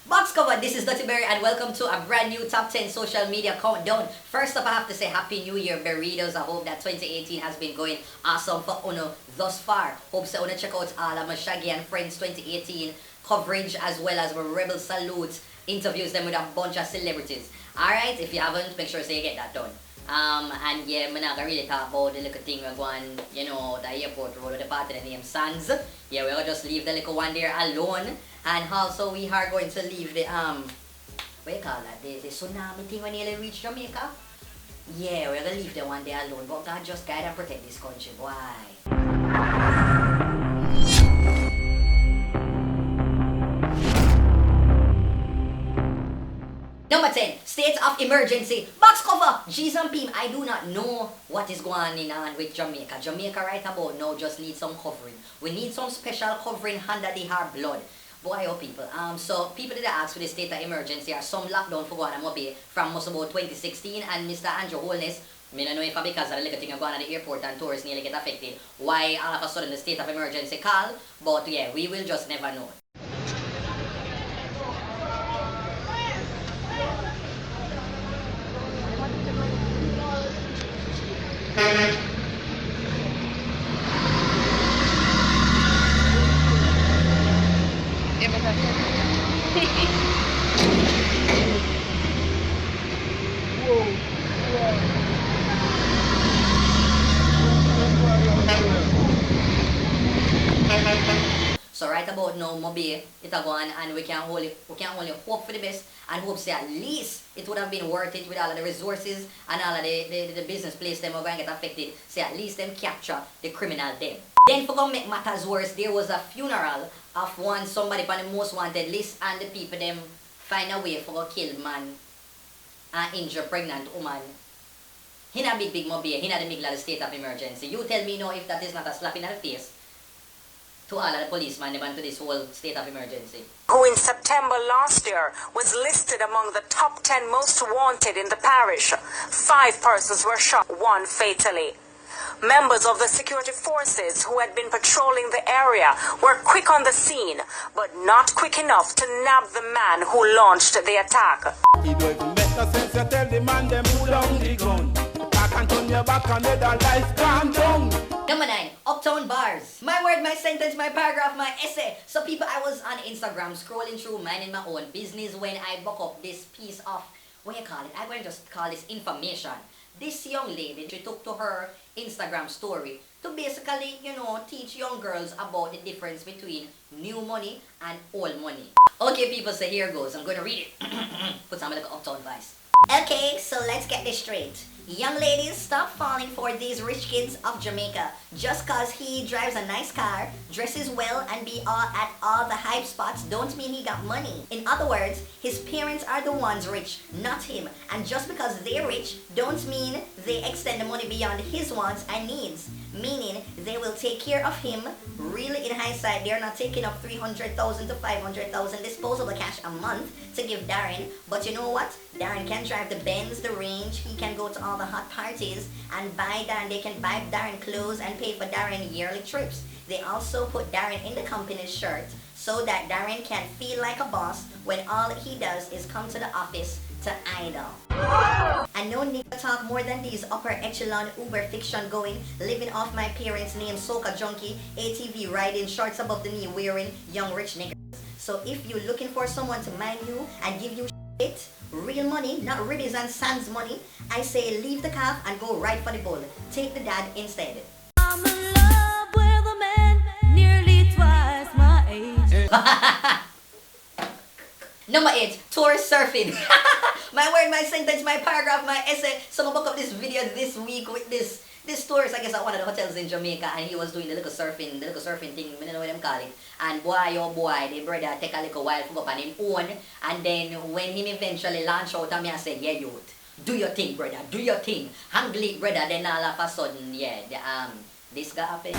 Box cover, this is Dutty Berry and welcome to a brand new top 10 social media countdown. First up, I have to say Happy New Year, burritos. I hope that 2018 has been going awesome for Uno thus far. Hope so Uno check out all of my Shaggy and Friends 2018 coverage as well as my Rebel Salute interviews them with a bunch of celebrities. Alright, if you haven't, make sure so you get that done. And yeah, I'm not really talk about the little thing we're going, the airport road with the party the name Sands. Yeah, we're gonna just leave the little one there alone. And also we are going to leave the what you call that? The tsunami thing when you reach Jamaica. Yeah, we're gonna leave the one there alone. But God just guide and protect this country, boy. Number 10, state of emergency. Box cover. G's and Pim, I do not know what is going on with Jamaica. Jamaica right about now just needs some covering. We need some special covering under the hard blood. Boy, oh people. So people did ask for the state of emergency or some lockdown for going on Mobay from most about 2016 and Mr. Andrew Holness. I don't know if because of the little thing of going at the airport and tourists nearly get affected. Why all of a sudden the state of emergency call? But yeah, we will just never know. So right about now, Mobay, it a go on and we can only hope for the best and hope say at least it would have been worth it with all of the resources and all of the business place them are going to get affected. Say at least them capture the criminal them. Then for gonna make matters worse, there was a funeral of somebody on the most wanted list and the people them find a way for go kill man and injure pregnant woman. In a big Mobay, in the middle of the state of emergency. You tell me now if that is not a slap in the face to all of the policemen and to this whole state of emergency. Who in September last year was listed among the top 10 most wanted in the parish. 5 persons were shot, 1 fatally. Members of the security forces who had been patrolling the area were quick on the scene, but not quick enough to nab the man who launched the attack. It don't even make no sense to tell the man them pull down the gun. Back and turn your back and let the life calm down. Number 9, Uptown Bars. My word, my sentence, my paragraph, my essay. So people, I was on Instagram scrolling through minding my own business when I buck up this piece of, what you call it? I'm going to just call this information. This young lady, she took to her Instagram story to basically, teach young girls about the difference between new money and old money. Okay, people, so here goes. I'm going to read it. Put some like Uptown Vice. Okay, so let's get this straight. Young ladies, stop falling for these rich kids of Jamaica. Just cause he drives a nice car, dresses well, and be at all the hype spots don't mean he got money. In other words, his parents are the ones rich, not him. And just because they're rich don't mean they extend the money beyond his wants and needs. Meaning, they will take care of him. Really, in hindsight, they're not taking up 300,000 to 500,000 disposable cash a month to give Darren. But you know what? Darren can drive the Benz, the Range. He can go to all the hot parties and buy Darren. They can buy Darren clothes and pay for Darren yearly trips. They also put Darren in the company's shirt so that Darren can feel like a boss when all he does is come to the office to idle. And no nigga talk more than these upper echelon uber fiction going, living off my parents' name, soca junkie, ATV riding, shorts above the knee wearing, young rich niggas. So if you're looking for someone to mind you and give you shit, real money, not ribbies and sands money, I say leave the calf and go right for the bull. Take the dad instead. I'm in love with a man nearly twice my age. Number 8, tour surfing. My word, my sentence, my paragraph, my essay. So I book up this video this week with this tourist, I guess, at one of the hotels in Jamaica, and he was doing the little surfing thing, I don't know what them call it. And boy, oh boy, the brother take a little while to go up on him own. And then when him eventually launch out at me, I said, yeah, youth, do your thing, brother, do your thing. Handle it, brother. Then all of a sudden, yeah, this got happened.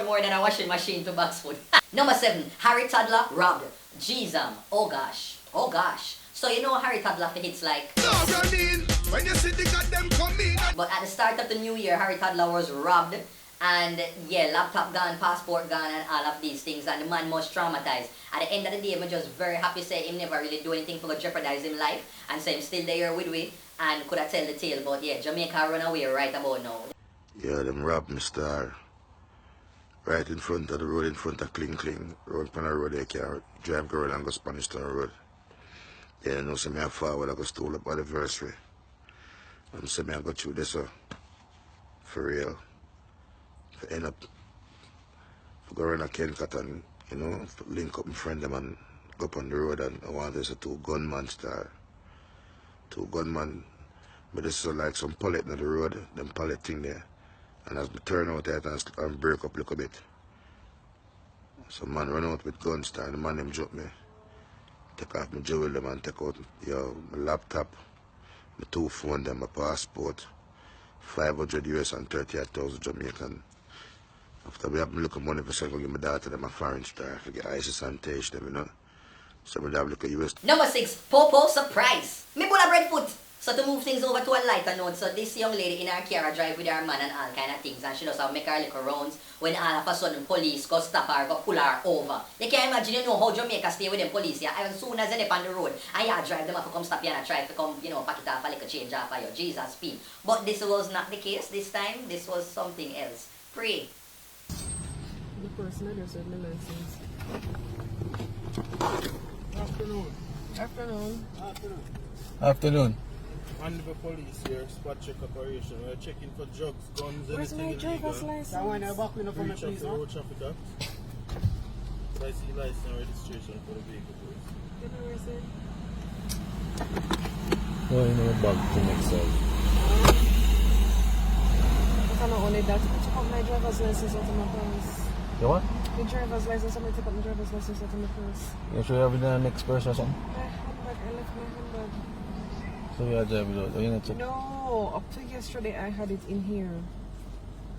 afford more than a washing machine to box food. Number 7, Harry Toddler robbed. Jeezum. Oh gosh. Oh gosh. So you know Harry Toddler hits like... When you see the goddamn coming. But at the start of the new year, Harry Toddler was robbed. And yeah, laptop gone, passport gone, and all of these things. And the man was traumatized. At the end of the day, I'm just very happy to say him never really do anything for jeopardize his life. And say him still there with we. And could I tell the tale. But yeah, Jamaica run away right about now. Yeah, them robbed me star. Right in front of the road, in front of Kling Kling. Road on the road, they can drive girl and go Spanish Town Road. Yeah, you know, so me a forward, I go stole up anniversary. And so me I go through this, for real. For end up, for go around a Ken Cotton, you know, link up my friend them and go up on the road, and I want this 2 gunman star. 2 gunman. But this is like some pallet on the road, them pallet thing there. And as we turn out there and break up a little bit. Some man run out with guns, star, the man them jump me. Take off my jewelry and take out my laptop, my 2 phone, them, my passport, 500 US and 38,000 Jamaican. After we have me look at money for second, give my daughter them a foreign star to get ISIS and Tage them, you know. So we have look at US. Number 6, Popo surprise. Me pull a breadfoot. So to move things over to a lighter note, so this young lady in her car drive with her man and all kind of things, and she does have make her little rounds when all of a sudden police go stop her, go pull her over. You can't imagine, you know, how Jamaica stay with them police, yeah, as soon as they're on the road, and you drive them up to come stop you and try to come, you know, pack it off a little change off of your Jesus speed. But this was not the case this time, this was something else. Pray. The person that does my license. Afternoon. Afternoon. Afternoon. And the police here, spot check operation. We're checking for drugs, guns, Where's my anything driver's illegal. license? That one you're back with from the police, the road traffic act. So I see license and registration for the vehicle, please. Can I receive? No, in your bag to next side. But I'm not only that. Check out my driver's license out of my purse. You what? The driver's license, somebody take out my driver's license out of my purse. You sure you have it in the next purse or something? My handbag, I left my handbag. So you are driving out. You not check? No, up to yesterday I had it in here.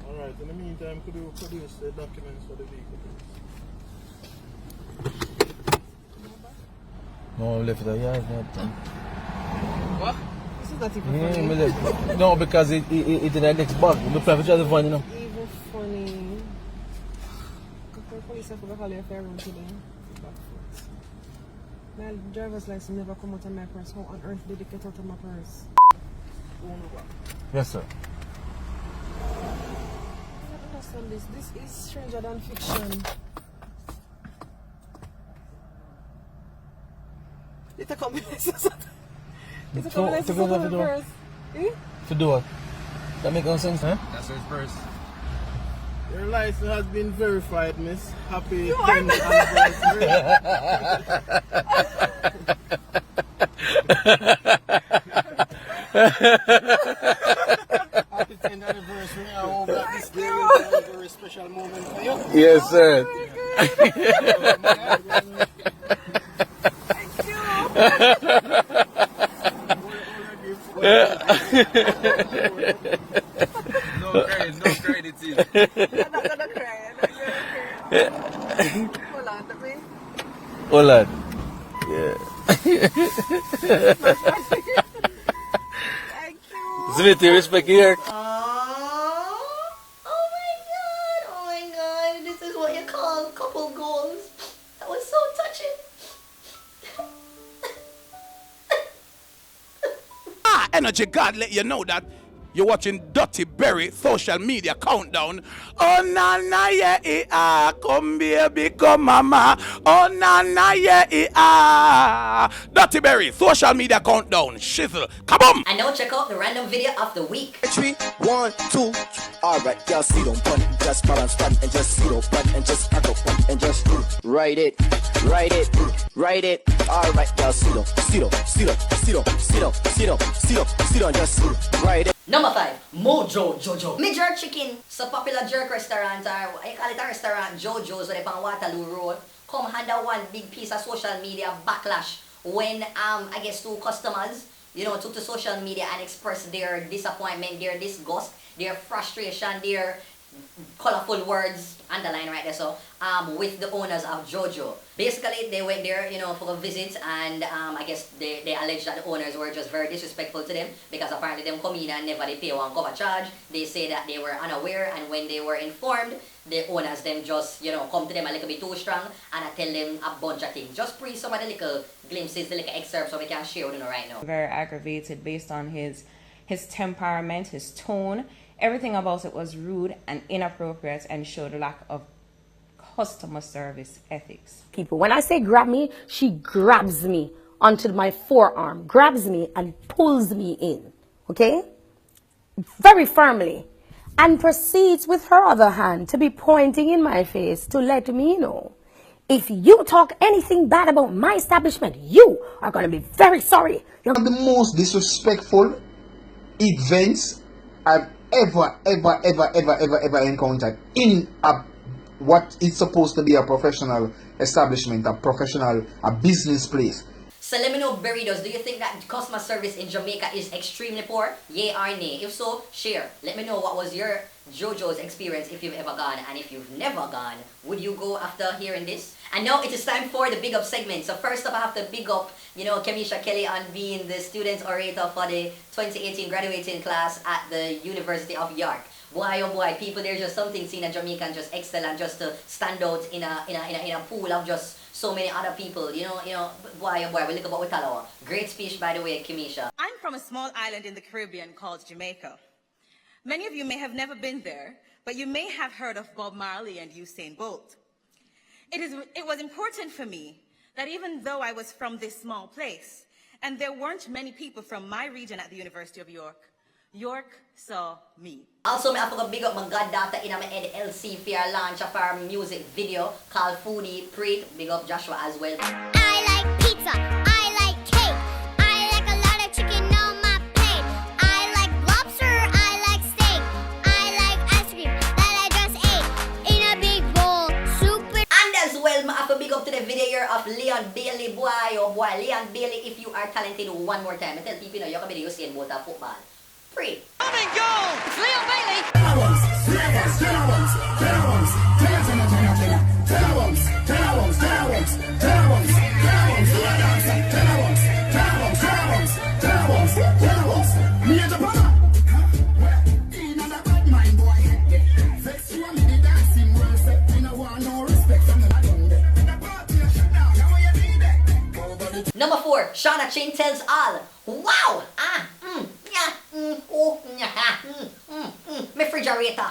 Alright, in the meantime, could you produce the documents for the vehicle, please? No, I left it there. Yeah, What? This is not even yeah, funny. me left. No, because it in the next bag. The private drive the van, you know. Even funny. The police have to call you if I run today. My driver's license never come out of my purse. How on earth did it get out of my purse? Yes, sir. I don't understand this. This is stranger than fiction. Did it come license? Did it come license out of my purse? Eh? To do what? That make no sense, huh? That's his purse. Your license has been verified, miss. Happy You 10th anniversary. Happy 10th anniversary. I hope that this day will be a very special moment for you. Yes, sir. No credit to you. I'm not gonna cry. I'm not gonna cry. Hold on, let me. Hold on. Yeah. Thank you. Smithy, respect here. Oh my god, this is what you call couple goals. That was so touching. Energy God let you know that you're watching Dirty Berry social media countdown. Oh na na yeah, come baby, come mama. Oh na na yeah, Dirty Berry social media countdown. Shizzle, kaboom! And now check out the random video of the week. 3, 1, 2. Alright, y'all see them bun, just balance bun, and just see them bun, and just pack up bun, and just write it, write it, write it. Alright, y'all see them, see them, see them, see them, see them, see them, see them, see them, just write it. Number 5, Mojo Jojo. Me jerk chicken, so popular jerk restaurant, or I call it a restaurant, Jojo's, where they on Waterloo Road, come under one big piece of social media backlash when I guess 2 customers, you know, took to social media and expressed their disappointment, their disgust, their frustration, their colorful words underlined right there, so with the owners of JoJo. Basically, they went there, you know, for a visit, and I guess they alleged that the owners were just very disrespectful to them, because apparently them come in and never they pay one cover charge. They say that they were unaware, and when they were informed, the owners them just, you know, come to them a little bit too strong, and I tell them a bunch of things. Just pre some of the little glimpses, the little excerpts, so we can share with you right now. Very aggravated based on his temperament, his tone. Everything about it was rude and inappropriate and showed a lack of customer service ethics. People, when I say grab me, she grabs me onto my forearm, grabs me and pulls me in, okay? Very firmly. And proceeds with her other hand to be pointing in my face to let me know, if you talk anything bad about my establishment, you are going to be very sorry. You're the most disrespectful events I've ever encountered in what is supposed to be a professional establishment, a business place. So let me know, Burritos, do you think that customer service in Jamaica is extremely poor? Yay or nay? If so, share. Let me know what was your JoJo's experience if you've ever gone, and if you've never gone, would you go after hearing this? And now it is time for the big up segment. So first up, I have to big up, you know, Kemisha Kelly on being the student orator for the 2018 graduating class at the University of York. Boy, oh boy, people, there's just something seeing a Jamaican just excel and just to stand out in a pool of just so many other people, you know, boy, oh boy, we look about Stylo. Great speech, by the way, Kemisha. I'm from a small island in the Caribbean called Jamaica. Many of you may have never been there, but you may have heard of Bob Marley and Usain Bolt. It was important for me that even though I was from this small place, and there weren't many people from my region at the University of York, York saw me. Also, I forgot big up my goddaughter in my head LC for our launch of our music video called Foodie Preet. Big up Joshua as well. I like pizza. I like cake. I like a lot of chicken on my plate. I like lobster. I like steak. I like ice cream that I just ate in a big bowl. Super. And as well, I have to big up to the video here of Leon Bailey. Boy, oh boy, Leon Bailey, if you are talented one more time, I tell people, you know, you can be the Usain Bolt of football. Free. Come and go! Leon Bailey! Number 4, Shauna Chin tells all. Wow! My refrigerator.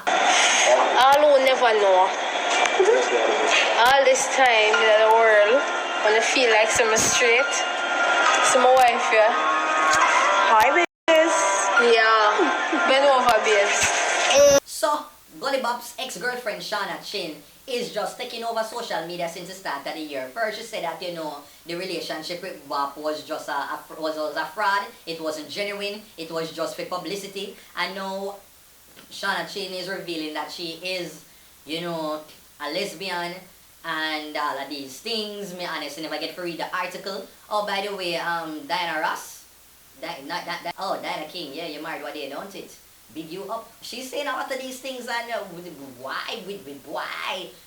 All who never know. All this time in the world, when I feel like I'm straight, so my wife here. Hi, Beez. Yeah, bend over, Beez. So, Gully Bop's ex-girlfriend Shauna Chin is just taking over social media since the start of the year. First, she said that, you know, the relationship with Bop was just a fraud. It wasn't genuine. It was just for publicity. And now, Shauna Chin is revealing that she is, you know, a lesbian and all of these things. Me honestly never get to read the article. Oh, by the way, Diana Ross, Diana King, yeah, you married what they don't it? Big you up. She's saying all of these things, and why?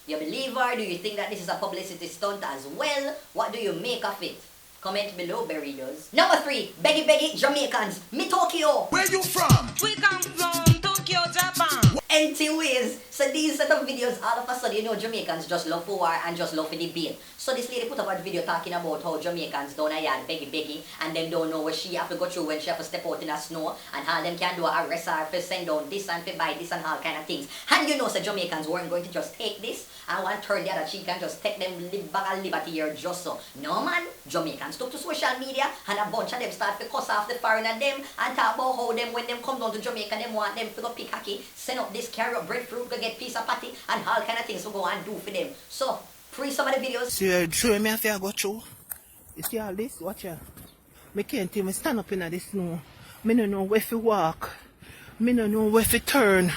You believe her? Do you think that this is a publicity stunt as well? What do you make of it? Comment below, Burritos. Number 3, Beggy, Jamaicans, me Tokyo. Where you from? We come from Tokyo, Japan. Anyways, so these set of videos, all of a sudden, you know, Jamaicans just love for war and just love for debate. So this lady put up a video talking about how Jamaicans don't yard Beggy, and them don't know what she have to go through when she have to step out in the snow, and how them can do a arrest her for send down this and for buy this and all kind of things. And you know, so Jamaicans weren't going to just take this and one turn the other cheek and just take them back a liberty here just so. No man, Jamaicans took to social media and a bunch of them start to cuss off the foreigner them and talk about how them when them come down to Jamaica, them want them to go pick hockey, send up this carry up breadfruit, go get piece of patty and all kind of things to go and do for them. So, free some of the videos. See, show me if I go through. You see all this? Watch here. I can't even stand up in the snow. I don't know where to walk. I don't know where to turn.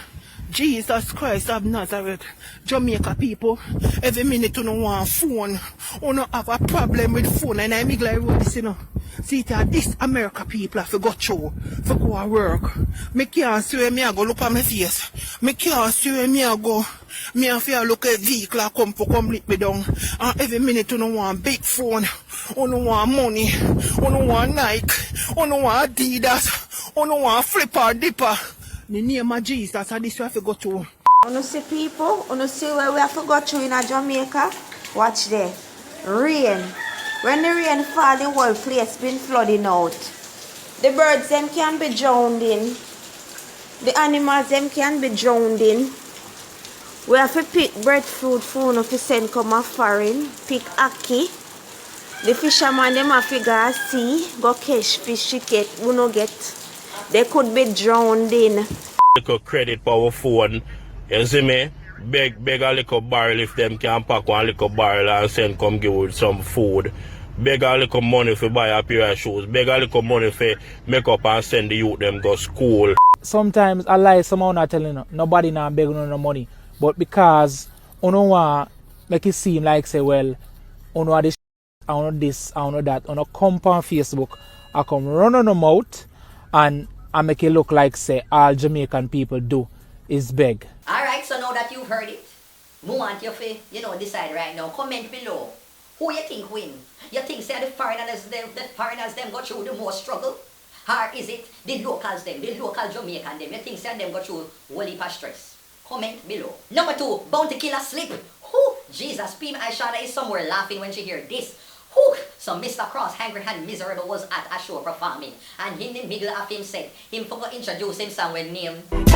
Jesus Christ of Nazareth. Jamaica people, every minute you don't want phone. You don't have a problem with phone, and I'm glad I wrote this, you know. See that this America people have to go through for go to work. Me can't see where me I go look at my face. Me can't see where me I go. Me have to look at vehicle come for complete me down. And every minute you don't want big phone. You don't want money. You don't want Nike. You don't want Adidas. You don't want Flipper Dipper. The name of Jesus and this you have to go through. You see people, you see where we have to go through in Jamaica? Watch there. Rain. When the rain fall, the whole place been flooding out. The birds them can be drowned in. The animals them can be drowned in. We have to pick breadfruit for to send come a foreign. Pick ackee. The fisherman them have to go sea, go catch fish to get, we no get. They could be drowned in. Little credit for our phone, you see me? Beg a little barrel if them can pack one little barrel and send come give with some food. Beg a little money for buy a pair of shoes. Beg a little money for make up and send the youth them go school. Sometimes I lie, someone not telling you, nobody now beg no money. But because you don't want make it seem like say, well, you know this, I know this, I know that, you know come on Facebook, I come run on the mouth and I make it look like say all Jamaican people do is beg. Alright, so now that you've heard it, we want you to, decide right now. Comment below. Who you think win? You think say the foreigners them go through the most struggle? Or is it the locals them, the local Jamaican them? You think say them go through whole heap of stress? Comment below. Number 2, Bounty Killer sleep. Whew, Jesus, Pim Aishana is somewhere laughing when she hear this. Whew, so Mr. Cross, Hungry and Miserable was at a show performing. And in the middle of him said, him forgot introduce himself with name. But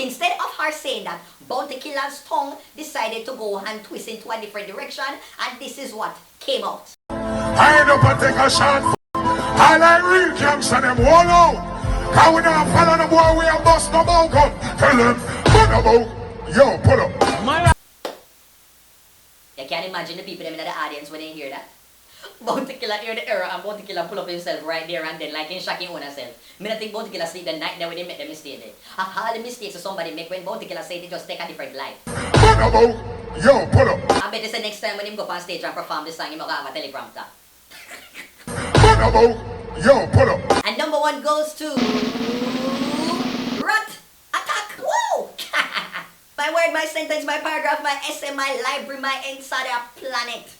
instead of her saying that, Bounty Killer's tongue decided to go and twist into a different direction. And this is what came out. I end up and take a shot. I like real gangster them all out. Cause we don't follow the boy, we are bust no more gun. Tell them, pull up, yo, pull up. You can't imagine the people them in the audience when they hear that. Bounty Killer hear the error and Bounty Killer pull up himself right there and then like in shocking on herself. Me not think Bounty Killer sleep the night there when they make the mistake there. All the mistakes somebody make when Bounty Killer say they just take a different life. Pull up, yo, pull up. I bet it's the next time when him go up on stage and perform this song, he might have a teleprompter. Pull up, yo, pull up. And number 1 goes to Rat Attack. Woo! My word, my sentence, my paragraph, my essay, my library, my entire planet.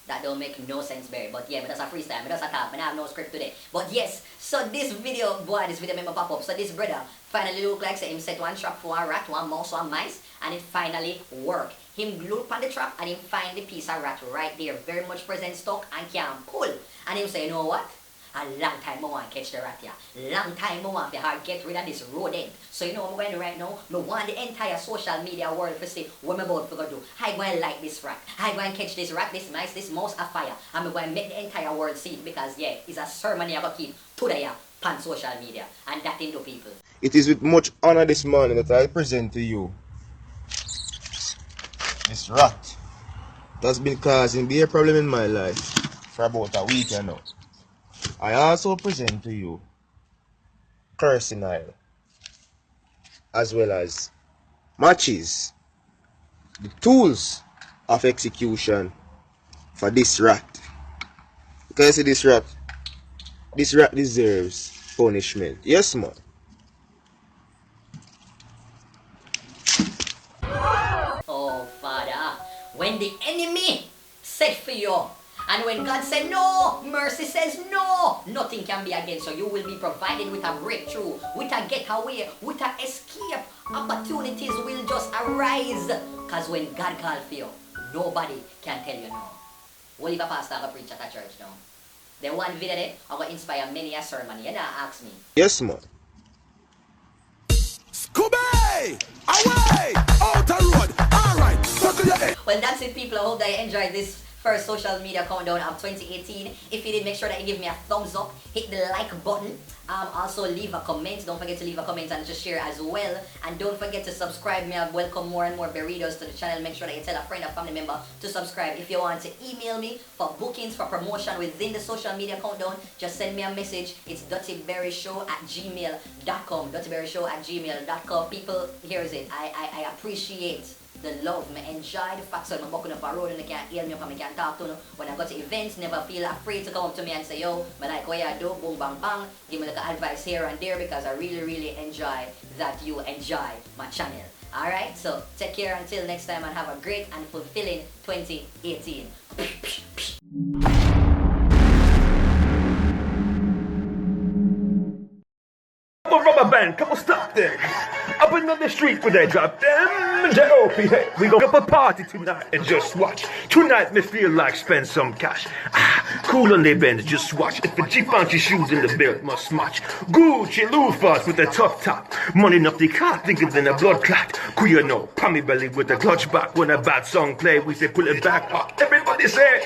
That don't make no sense, Barry. But yeah, but that's a freestyle. But that's a talk. But I have no script today. But yes, so this video, boy, this video made me pop up. So this brother finally look like say him set one trap for a rat, one mouse, one mice, and it finally worked. Him glue upon the trap and him find the piece of rat right there, very much present stock and can pull. And him say, you know what? A long time I want to catch the rat here. Long time I want to get rid of this rodent. So you know what I'm going to do right now? I want the entire social media world to see what I'm about to go do. I going to like this rat. I going to catch this rat, this mice, this mouse a fire. And I'm going to make the entire world see it because yeah, it's a ceremony I going to keep today on social media. And that into people. It is with much honor this morning that I present to you this rat that's been causing a problem in my life for about a week now. I also present to you cursing oil, as well as matches, the tools of execution for this rat. Because you see this rat deserves punishment. Yes, man. Oh, Father, when the enemy set for you, and when God said no, mercy says no, nothing can be against you. You will be provided with a breakthrough, with a getaway, with an escape. Opportunities will just arise. Because when God calls for you, nobody can tell you no. What if a pastor go preach at a church now? Then one video there, I will inspire many a sermon. You know, ask me. Yes, man. Scooby! Away! Out the road! Alright, circle your head. Well, that's it, people. I hope that you enjoyed this first social media countdown of 2018. If you did, make sure that you give me a thumbs up, hit the like button, also leave a comment. Don't forget to leave a comment and just share as well. And don't forget to subscribe. Me, I welcome more and more burritos to the channel. Make sure that you tell a friend or family member to subscribe. If you want to email me for bookings, for promotion within the social media countdown, just send me a message. It's dirtyberryshow@gmail.com. dirtyberryshow@gmail.com. People, here is it. I appreciate the love. Me enjoy the fact that I'm walking up a road and they can't hear me up and I can't talk to them. When I go to events, never feel afraid to come up to me and say, yo, I like what you do, boom, bang, bang. Give me like advice here and there because I really, really enjoy that you enjoy my channel. Alright, so take care until next time and have a great and fulfilling 2018. I'm a rubber band, come on, stop there. Up and on the street where they drop them J.O.P. Hey, we go up a party tonight and just watch. Tonight me feel like spend some cash. Cool on their bends, just watch. If a G-Funky shoes in the belt must match. Gucci loafers with a tough top. Money enough they can't think of than a blood clot. Queer no, pommy belly with a clutch back. When a bad song play, we say pull it back up. Everybody say